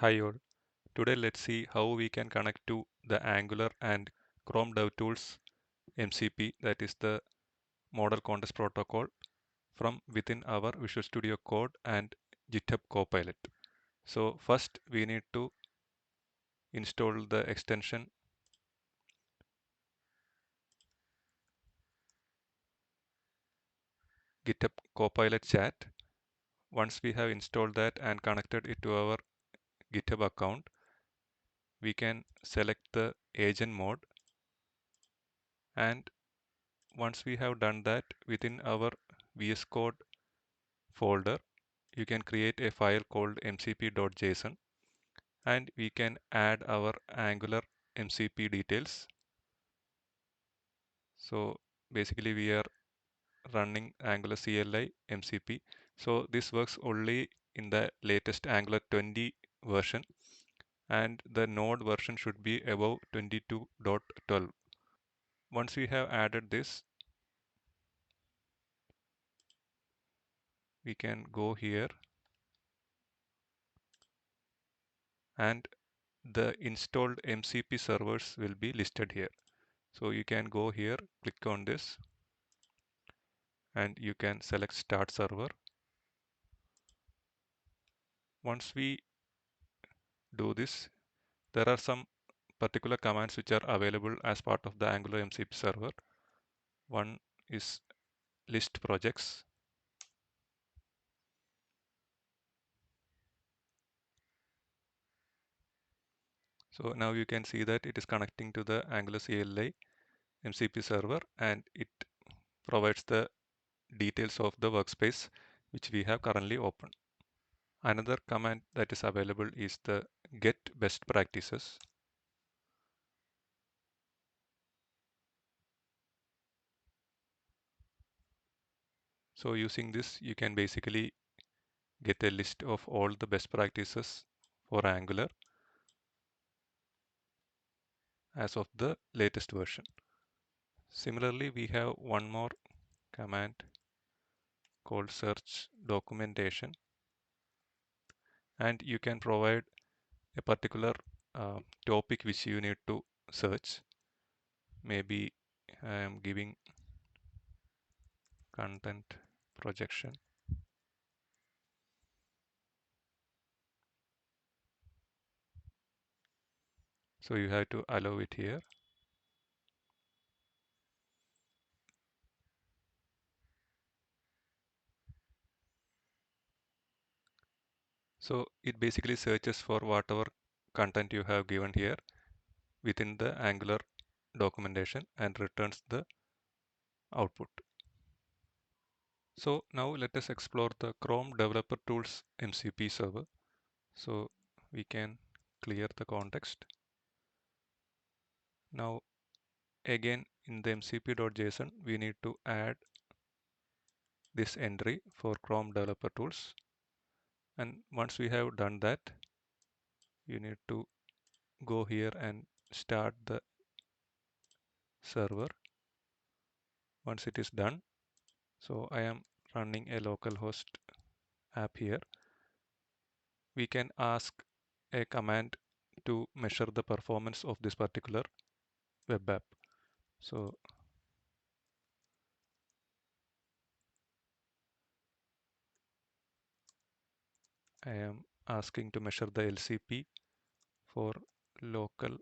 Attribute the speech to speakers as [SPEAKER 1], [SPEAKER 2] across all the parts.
[SPEAKER 1] Hi all. Today let's see how we can connect to the Angular and Chrome DevTools MCP, that is the Model Context Protocol, from within our Visual Studio Code and GitHub Copilot. So first we need to install the extension GitHub Copilot Chat. Once we have installed that and connected it to our GitHub account, we can select the agent mode, and once we have done that, within our VS Code folder you can create a file called mcp.json, and we can add our Angular MCP details. So basically we are running Angular CLI MCP. So this works only in the latest Angular 20 version, and the node version should be above 22.12. Once we have added this, we can go here and the installed MCP servers will be listed here. So you can go here, click on this, and you can select start server. Once we do this, there are some particular commands which are available as part of the Angular MCP server. One is list projects. So now you can see that it is connecting to the Angular CLI MCP server, and it provides the details of the workspace which we have currently open. Another command that is available is the get best practices. So using this, you can basically get a list of all the best practices for Angular as of the latest version. Similarly, we have one more command called search documentation, and you can provide a particular topic which you need to search. Maybe I am giving content projection. So you have to allow it here. So it basically searches for whatever content you have given here within the Angular documentation and returns the output. So now let us explore the Chrome Developer Tools MCP server. So we can clear the context. Now again in the mcp.json we need to add this entry for Chrome Developer Tools, and once we have done that, you need to go here and start the server. Once it is done, so I am running a localhost app here, we can ask a command to measure the performance of this particular web app. So I am asking to measure the LCP for local.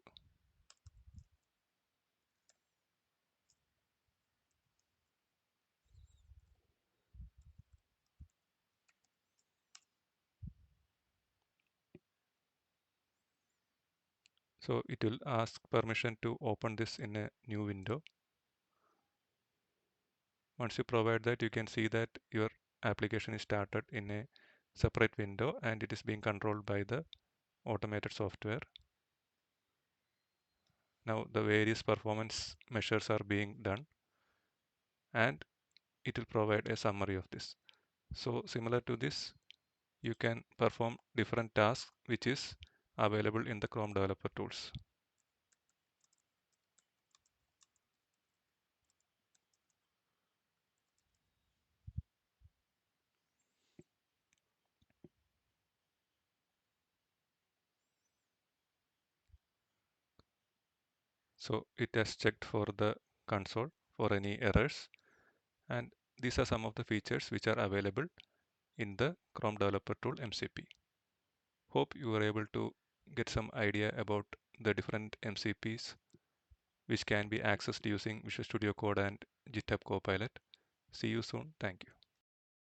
[SPEAKER 1] So it will ask permission to open this in a new window. Once you provide that, you can see that your application is started in a separate window and it is being controlled by the automated software. Now the various performance measures are being done, and it will provide a summary of this. So similar to this, you can perform different tasks which is available in the Chrome Developer Tools. So it has checked for the console for any errors, and these are some of the features which are available in the Chrome Developer Tool MCP. Hope you were able to get some idea about the different MCPs which can be accessed using Visual Studio Code and GitHub Copilot. See you soon. Thank you.